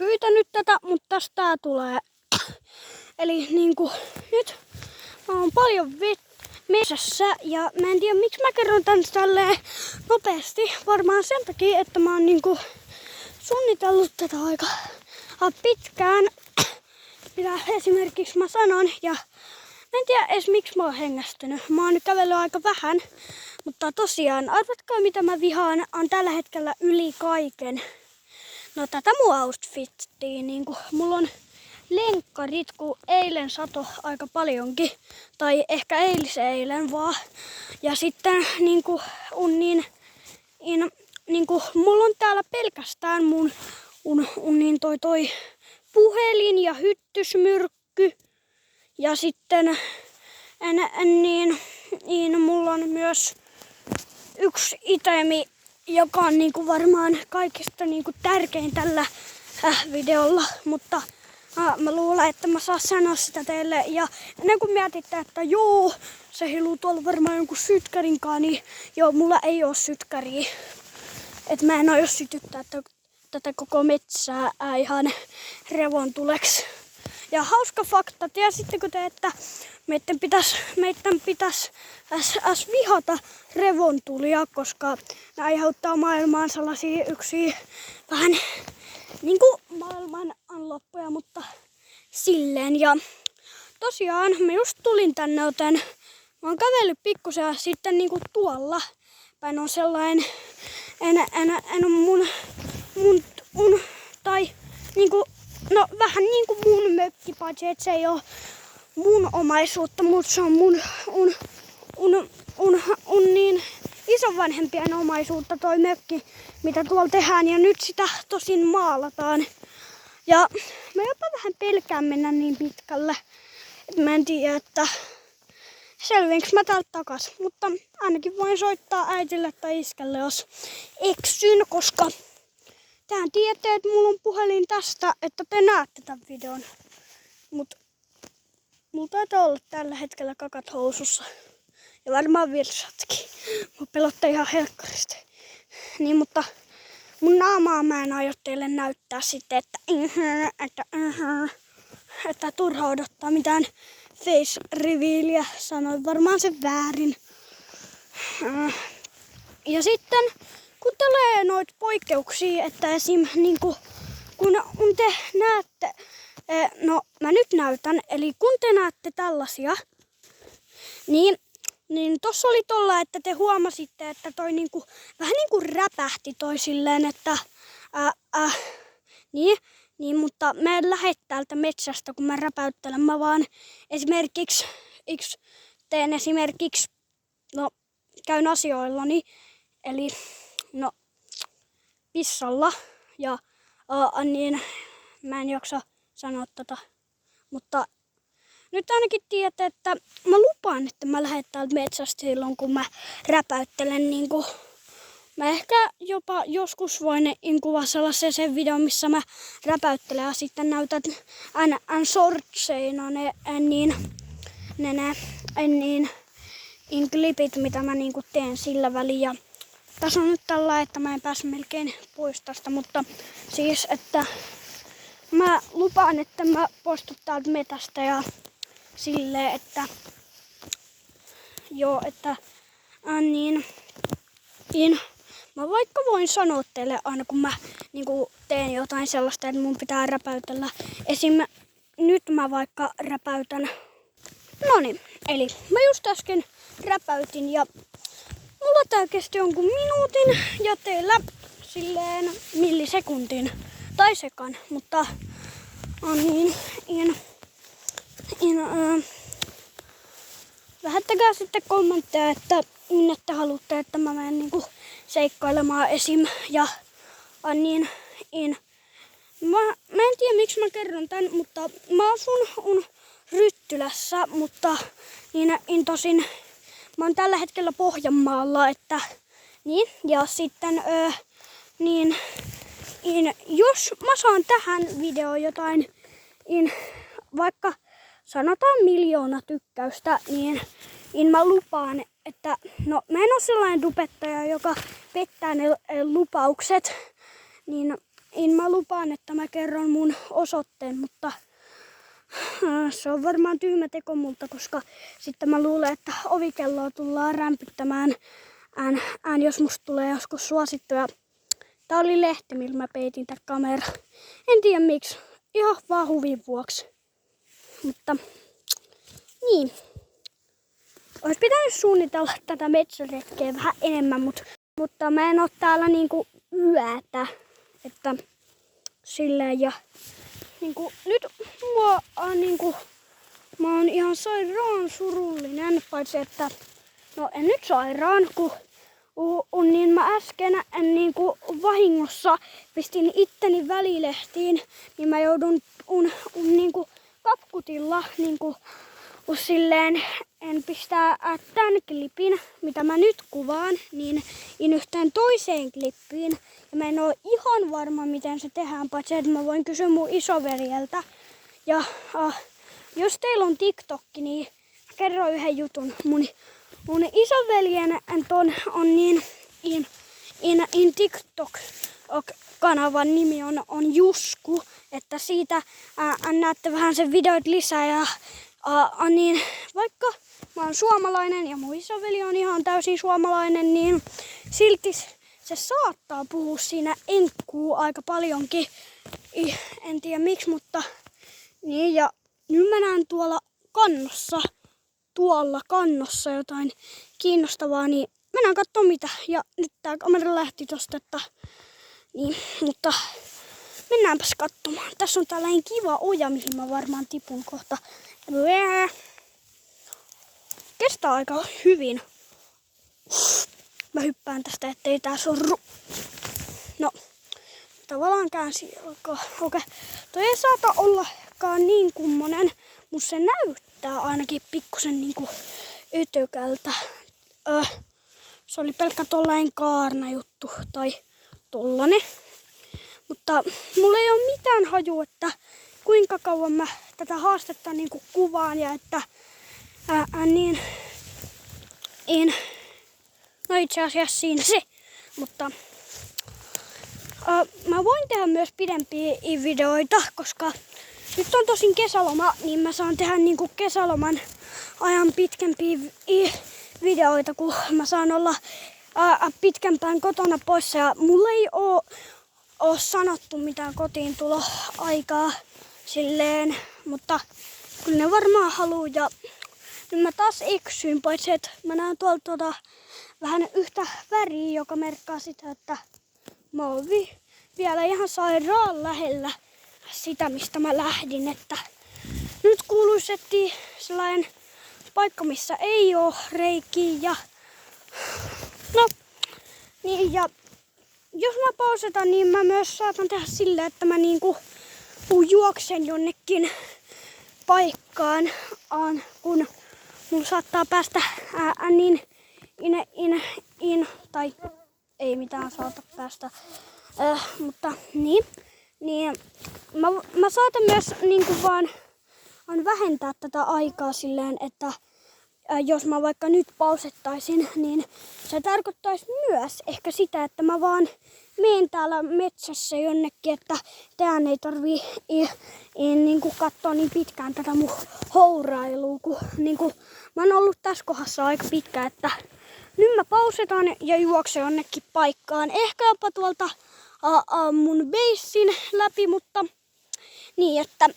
pyytänyt tätä, mutta tästä tää tulee. Eli niinku nyt mä oon paljon metsässä ja mä en tiedä miksi mä kerron tän tälleen nopeasti. Varmaan sen takia, että mä oon niinku suunnitellut tätä aika pitkään. Mitä esimerkiksi mä sanon ja mä en tiedä edes miksi mä oon hengästynyt. Mä oon nyt kävellyt aika vähän, mutta tosiaan arvatkaa mitä mä vihaan on tällä hetkellä yli kaiken. No tätä mun outfittiä, niinku mulla on lenkkarit, kun eilen sato aika paljonkin. Tai ehkä eilen vaan. Ja sitten niinku mulla on täällä pelkästään mun toi puhelin ja hyttysmyrkky. Ja sitten mulla on myös yksi itemi, joka on niinku varmaan kaikista niinku tärkein tällä videolla, mutta mä luulen, että mä saan sanoa sitä teille. Ja ennen kuin mietitte, että joo, se hiluu tuolla varmaan jonkun sytkärinkaan, niin joo, mulla ei oo sytkäriä. Et mä en aio sytyttää tätä koko metsää ihan revontuleksi. Ja hauska fakta, tiesittekö te, että meidän pitäisi vihata revontulia, koska ne aiheuttaa maailmaan sellaisia yksiä vähän niinku maailman loppuja, mutta silleen. Ja tosiaan mä just tulin tänne, joten mä oon kävellyt pikkusen ja sitten niinku tuolla päin on sellainen tai niinku no vähän niinku mun mökki, paitsi et se ei oo mun omaisuutta, mutta se on mun niin isovanhempien omaisuutta toi mökki, mitä tuolla tehdään ja nyt sitä tosin maalataan. Ja mä jopa vähän pelkään mennä niin pitkälle, että mä en tiedä, että selviinkö mä täältä takas. Mutta ainakin voin soittaa äitille tai iskälle, jos eksyn, koska tähän tiedätte, että mulla on puhelin tästä, että te näette tämän videon. Mut mulla taitaa olla tällä hetkellä kakat housussa. Ja varmaan virsatkin. Mua pelottaa ihan helkkaristi. Niin, mutta mun naamaa mä en aio teille näyttää sitten, että turha odottaa mitään face revealia. Sanoin varmaan sen väärin. Ja sitten kun tulee noita poikkeuksia, että esim. Niinku, kun te näette, no mä nyt näytän, eli kun te näette tällaisia, niin tossa oli tolla, että te huomasitte, että toi niinku, vähän niinku räpähti toi silleen, että niin, mutta mä en lähde täältä metsästä, kun mä räpäyttelen, mä vaan esimerkiksi käyn asioillani, eli no pissalla ja niin mä en jaksa sanoa mutta nyt ainakin tiedätte, että mä lupaan, että mä lähden täältä metsästä silloin, kun mä räpäyttelen niinku. Mä ehkä jopa joskus voin kuvaa sellaisen videon, missä mä räpäyttelen ja sitten näytän sortseina ne klipit, mitä mä niinku teen sillä väliin. Ja tässä on nyt tällä, että mä en pääse melkein pois tästä, mutta siis, että mä lupaan, että mä poistun täältä metästä ja silleen, että joo, että mä vaikka voin sanoa teille aina kun mä niinku teen jotain sellaista, että mun pitää räpäytellä. Esim. Nyt mä vaikka räpäytän. Noniin, eli mä just äsken räpäytin ja mulla tää kesti jonkun minuutin ja teillä silleen millisekuntin tai sekan, mutta lähettäkää sitten kommentteja, että minne te haluatte, että mä menen niinku seikkailemaan esim. Ja mä en tiedä miksi mä kerron tän, mutta mä asun Ryttylässä, mutta tosin mä oon tällä hetkellä Pohjanmaalla, että niin, ja sitten jos mä saan tähän videoon jotain, vaikka sanotaan 1 miljoona tykkäystä, niin mä lupaan, että no mä en oo sellainen tubettaja, joka pettää ne lupaukset, niin mä lupaan, että mä kerron mun osoitteen, mutta se on varmaan tyhmä teko multa, koska sitten mä luulen, että ovikelloa tullaan rämpyttämään, jos musta tulee joskus suosittuja. Tää oli lehti, millä mä peitin tää kamera. En tiedä miksi, ihan vaan huvin vuoksi. Mutta niin. Ois pitänyt suunnitella tätä metsäretkeä vähän enemmän, mutta mä en oo täällä niinku yötä. Että silleen ja niinku nyt mä oon ihan sairaan surullinen, paitsi että no en nyt sairaan, niin mä äsken niinku vahingossa pistin itteni välilehtiin, niin mä joudun niinku kakkutilla niinku silleen en pistää tämän klipin, mitä mä nyt kuvaan, niin yhteen toiseen klippiin. Ja mä en oo ihan varma, miten se tehdään, paitsi että mä voin kysyä mun isoveljeltä. Ja jos teillä on TikTok, niin mä kerron yhden jutun. Mun isoveljen on TikTok-kanavan nimi on Jusku, että siitä näette vähän sen videot lisää ja niin vaikka mä oon suomalainen ja mun isoveli on ihan täysin suomalainen, niin silti se saattaa puhua siinä enkkuu aika paljonkin. En tiedä miksi, mutta niin ja nyt mä näen tuolla kannossa jotain kiinnostavaa, niin mennään katsomaan mitä. Ja nyt tää kamera lähti tosta, että niin, mutta mennäänpäs katsomaan. Tässä on tällainen kiva oja, mihin mä varmaan tipun kohta. Kestää aika hyvin. Mä hyppään tästä, ettei tää sorru. No, tavallaan käänsi alkaa. Okei. Toi ei saata ollakaan niin kummonen, mutta se näyttää ainakin pikkusen niinku ytykältä. Se oli pelkkä tollainen kaarna juttu tai tollanen. Mutta mulla ei ole mitään hajua, että kuinka kauan mä tätä haastetta niinku kuvaan ja että no itse asiassa siinä se, mutta mä voin tehdä myös pidempiä videoita, koska nyt on tosin kesäloma, niin mä saan tehdä niinku kesäloman ajan pitkempiä videoita, kun mä saan olla pitkämpään kotona poissa ja mulla ei oo sanottu mitään kotiin tuloaikaa silleen, mutta kyllä ne varmaan haluu ja nyt mä taas eksyin, paitsi että mä näen tuolta vähän yhtä väriä, joka merkkaa sitä, että mä oon vielä ihan sairaan lähellä sitä, mistä mä lähdin, että nyt kuuluisi etsiä sellainen paikka, missä ei oo reikiä ja no niin ja jos mä pausetan, niin mä myös saatan tehdä silleen, että mä niinku juoksen jonnekin paikkaan, kun mulla saattaa päästä tai ei mitään saata päästä, mutta niin mä saatan myös niinku vaan vähentää tätä aikaa silleen, että jos mä vaikka nyt pausettaisin, niin se tarkoittaisi myös ehkä sitä, että mä vaan menen täällä metsässä jonnekin, että teidän ei tarvii niinku katsoa niin pitkään tätä mun hourailua, kun niinku, mä oon ollut tässä kohdassa aika pitkään, että nyt mä pausetan ja juoksen jonnekin paikkaan. Ehkä jopa tuolta mun beissin läpi, mutta niin, että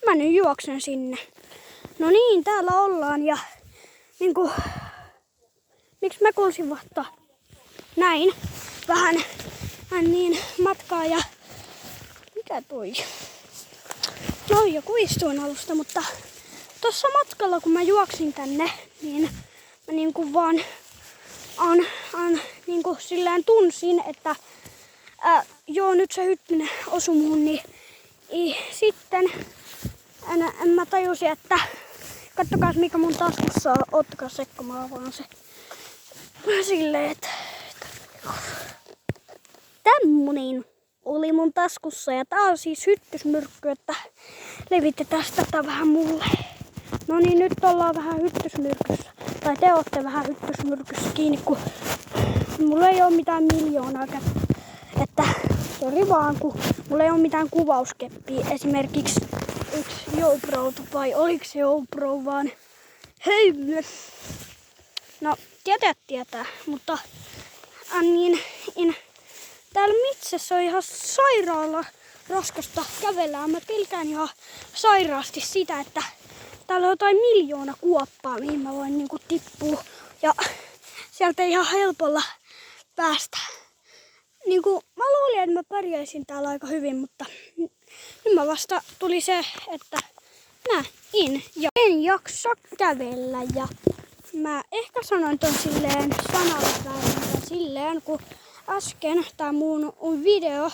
mä nyt juoksen sinne. No niin, täällä ollaan ja niinku, miksi mä kuulsin vasta näin vähän niin matkaa ja mikä toi? No joku istuinalusta, mutta tossa matkalla kun mä juoksin tänne, niin mä niinku vaan niinku sillään tunsin, että joo nyt se hyttinen osui muun, niin sitten mä tajusin, että kattokaa mikä mun taskussa on, ottakaa sekkomaan vaan se silleen, että tämmönen oli mun taskussa ja tää on siis hyttysmyrkky, että levitetään tätä vähän mulle. No niin, nyt ollaan vähän hyttysmyrkyssä, tai te ootte vähän hyttysmyrkyssä kiinni, kun mulla ei oo mitään miljoonaa että sori vaan, kun mulla ei ole mitään kuvauskeppiä. Esimerkiksi yksi GoPro, vai oliko se GoPro vaan hei. No tietää, mutta täällä metsässä on ihan sairaala raskasta kävellä. Mä pelkään ihan sairaasti sitä, että täällä on jotain 1 000 000 kuoppaa, mihin mä voin niinku tippua. Ja sieltä ei ihan helpolla päästä. Niinku, mä luulin, että mä pärjäisin täällä aika hyvin, mutta nyt mä vasta tuli se, että mä en jaksa kävellä. Ja mä ehkä sanoin ton silleen sanalla väärin, silleen kun äsken tää mun video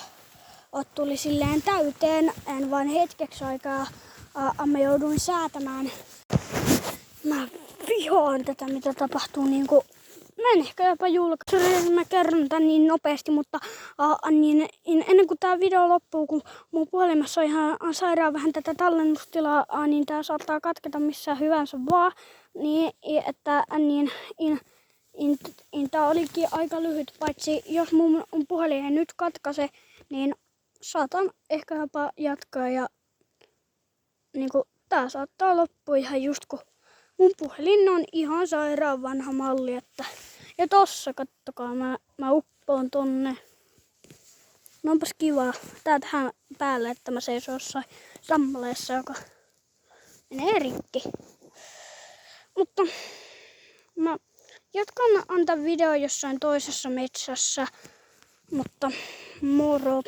tuli silleen täyteen, en vain hetkeksi aikaa, mä jouduin säätämään. Mä vihaan tätä, mitä tapahtuu niinku. Mä en ehkä jopa julkaise, mä kerron tän niin nopeasti, mutta ennen kuin tää video loppuu, kun mun puhelimessa on ihan sairaan vähän tätä tallennustilaa, niin tää saattaa katketa missään hyvänsä vaan. Tää olikin aika lyhyt, paitsi jos mun puhelin ei nyt katkaise, niin saatan ehkä jopa jatkaa ja niinku tää saattaa loppua ihan just kun mun puhelin on ihan sairaan vanha malli, että ja tossa kattokaa, mä uppoon tonne. No onpas kiva tää tähän päälle, että mä seison jossain sammaleessa, joka menee rikki. Mutta mä jatkan antaa video jossain toisessa metsässä, mutta moro.